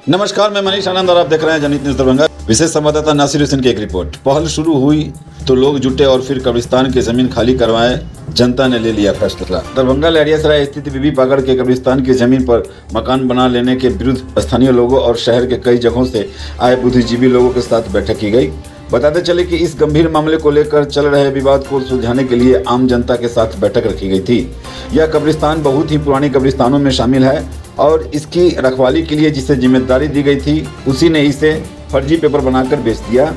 नमस्कार, मैं मनीष आनंद और आप देख रहे हैं जनहित न्यूज़ दरभंगा। विशेष संवाददाता नासिर हुसैन की एक रिपोर्ट। पहल शुरू हुई तो लोग जुटे और फिर कब्रिस्तान की जमीन खाली करवाए। जनता ने ले लिया फैसला। दरभंगा लहरियासराय स्थित बीबी पाकड़ के कब्रिस्तान की जमीन पर मकान बना लेने के विरुद्ध स्थानीय लोगों और शहर के कई जगहों से आए बुद्धिजीवी लोगों के साथ बैठक की गई। बताते चले कि इस गंभीर मामले को लेकर चल रहे विवाद को सुलझाने के लिए आम जनता के साथ बैठक रखी गई थी। यह कब्रिस्तान बहुत ही पुरानी कब्रिस्तानों में शामिल है और इसकी रखवाली के लिए जिसे जिम्मेदारी दी गई थी उसी ने इसे फर्जी पेपर बनाकर बेच दिया।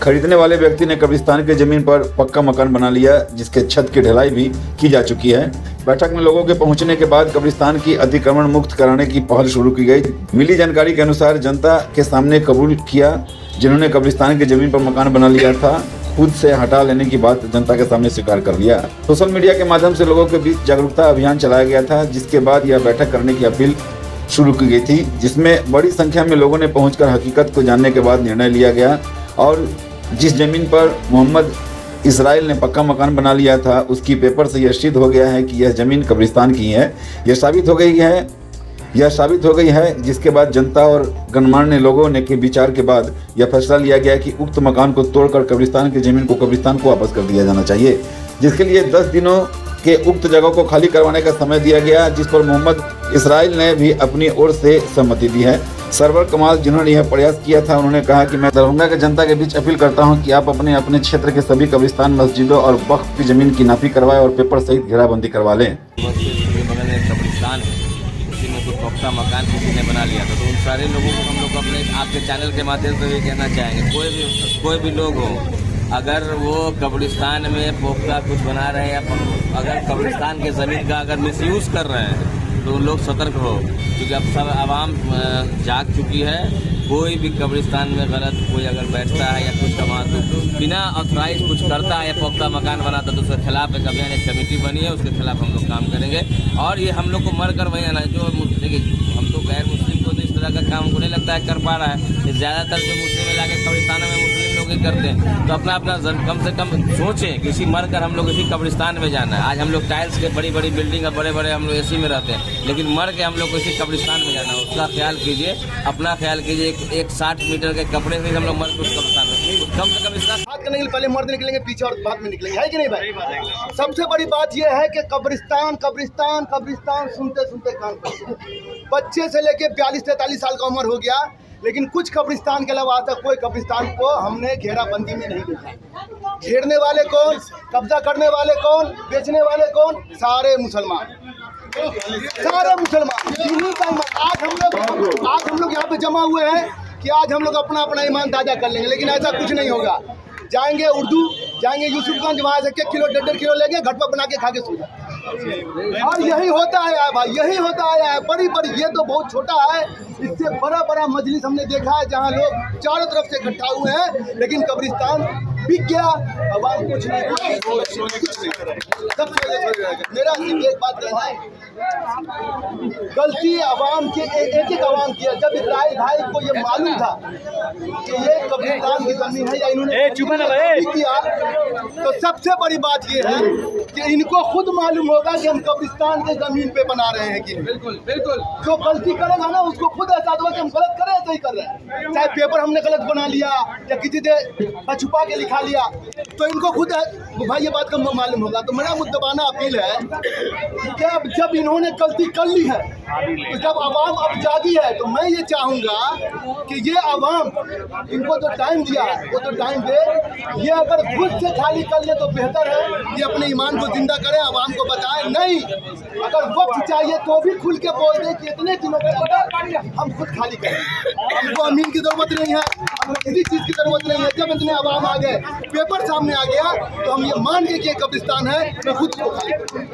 खरीदने वाले व्यक्ति ने कब्रिस्तान की जमीन पर पक्का मकान बना लिया, जिसके छत की ढलाई भी की जा चुकी है। बैठक में लोगों के पहुंचने के बाद कब्रिस्तान की अतिक्रमण मुक्त कराने की पहल शुरू की गई। मिली जानकारी के अनुसार जनता के सामने कबूल किया जिन्होंने कब्रिस्तान की जमीन पर मकान बना लिया था, खुद से हटा लेने की बात जनता के सामने स्वीकार कर लिया। सोशल मीडिया के माध्यम से लोगों के बीच जागरूकता अभियान चलाया गया था, जिसके बाद यह बैठक करने की अपील शुरू की गई थी, जिसमें बड़ी संख्या में लोगों ने पहुंचकर हकीकत को जानने के बाद निर्णय लिया गया और जिस जमीन पर मोहम्मद इसराइल ने पक्का मकान बना लिया था उसकी पेपर से यह सिद्ध हो गया है कि यह जमीन कब्रिस्तान की है। यह साबित हो गई है जिसके बाद जनता और गणमान्य लोगों ने के विचार के बाद यह फैसला लिया गया कि उक्त मकान को तोड़कर कब्रिस्तान की जमीन को कब्रिस्तान को वापस कर दिया जाना चाहिए, जिसके लिए 10 दिनों के उक्त जगह को खाली करवाने का समय दिया गया, जिस पर मोहम्मद इसराइल ने भी अपनी ओर से सहमति दी है। सरवर कमाल जिन्होंने यह प्रयास किया था, उन्होंने कहा कि मैं दरभंगा के जनता के बीच अपील करता हूं कि आप अपने अपने क्षेत्र के सभी कब्रिस्तान, मस्जिदों और वक्फ की जमीन की नापी करवाएं और पेपर सहित घेराबंदी करवा लें। कब्रिस्तान उसी में कुछ पक्का मकान किसी ने बना लिया था, तो उन सारे लोगों को हम लोग अपने आपके चैनल के माध्यम से भी कहना चाहेंगे, कोई भी लोग हो, अगर वो कब्रिस्तान में पोख्ता कुछ बना रहे हैं या अगर कब्रिस्तान के ज़मीन का अगर मिसयूज़ कर रहे हैं तो लोग सतर्क हो, क्योंकि अब सब आवाम जाग चुकी है। कोई भी कब्रिस्तान में गलत कोई अगर बैठता है या कुछ कमा तो बिना ऑथराइज कुछ करता है या पोख्ता मकान बनाता तो उसके खिलाफ एक अभियान, एक कमेटी बनी है, उसके खिलाफ हम लोग काम करेंगे। और ये हम लोग को मर कर वही आना है, जो देखिए हम तो गैर मुस्लिम को तो इस तरह का काम हमको नहीं लगता है कर पा रहा है। ज़्यादातर जो मुस्लिम इलाके कब्रिस्तान में मुस्लिम लोग ही करते हैं, तो अपना कम से कम सोचें किसी मर कर हम लोग इसी कब्रिस्तान में जाना है। आज हम लोग टाइल्स के बड़ी बड़ी बिल्डिंग और बड़े बड़े हम लोग एसी में रहते हैं, लेकिन मर के हम लोग को इसी कब्रिस्तान में जाना है। उसका ख्याल कीजिए, अपना ख्याल कीजिए। एक 60 मीटर के कपड़े से हम लोग मर के उस कब्रिस्तान में कम से कम इसका बात करने के लिए पहले मर्द निकलेंगे पीछे और बाद में निकलेंगे, है कि नहीं भाई? सबसे बड़ी बात यह है कि कब्रिस्तान कब्रिस्तान कब्रिस्तान सुनते सुनते कान पड़, बच्चे से लेके 42-43 साल का उम्र हो गया, लेकिन कुछ कब्रिस्तान के अलावा आज तक कोई कब्रिस्तान को हमने घेराबंदी में नहीं देखा। घेरने वाले कौन, कब्जा करने वाले कौन, बेचने वाले कौन? सारे मुसलमान, सारे मुसलमान। आज हम लोग यहाँ पे जमा हुए हैं कि आज हम लोग अपना अपना ईमान ताजा कर लेंगे, लेकिन ऐसा कुछ नहीं होगा। जाएंगे उर्दू, जाएंगे यूसुफगंज, वहाँ से 1 किलो 1.5 किलो लेंगे, घर पर बना के खा के सो जाए। और यही होता है भाई, यही होता है। बड़ी ये तो बहुत छोटा है, इससे बड़ा मजलिस हमने देखा है जहाँ लोग चारों तरफ से इकट्ठा हुए हैं, लेकिन कब्रिस्तान बिक गया। आवाम कुछ नहीं, सब मेरा एक बात कहना है, गलती आवाम के एक आवाम की है। जब इस्राइल भाई को ये मालूम था कि ये कब्रिस्तान की जमीन है या इन्होंने किया, तो सबसे बड़ी बात ये है कि इनको खुद मालूम होगा कि हम कब्रिस्तान के जमीन पे बना रहे हैं कि बिल्कुल जो गलती करेगा ना उसको खुद एहसास होगा कि हम गलत कर रहे हैं, सही कर रहे हैं। चाहे पेपर हमने गलत बना लिया या किसी से छुपा के लिखा लिया, तो इनको खुद भाई ये बात का मालूम होगा। तो मेरा मुद्दबाना अपील है कि जब इन्होंने गलती कर ली है, तो जब आवाम अब जागी है, तो मैं ये चाहूँगा कि ये आवाम इनको जो टाइम दिया है वो तो टाइम दे। ये अगर खुद से खाली कर ले तो बेहतर है, ये अपने ईमान को जिंदा करें, आवाम को बताएं। नहीं, अगर वक्त चाहिए तो भी खुल के बोल दें कि इतने दिनों के अंदर हम खुद खाली करें। हमको अमीन की जरूरत नहीं है, हमको किसी चीज़ की जरूरत नहीं है। जब इतने आवाम आ गए, पेपर सामने आ गया, तो हम ये मान के कि कब्रिस्तान है, मैं खुद को खाली करूँ।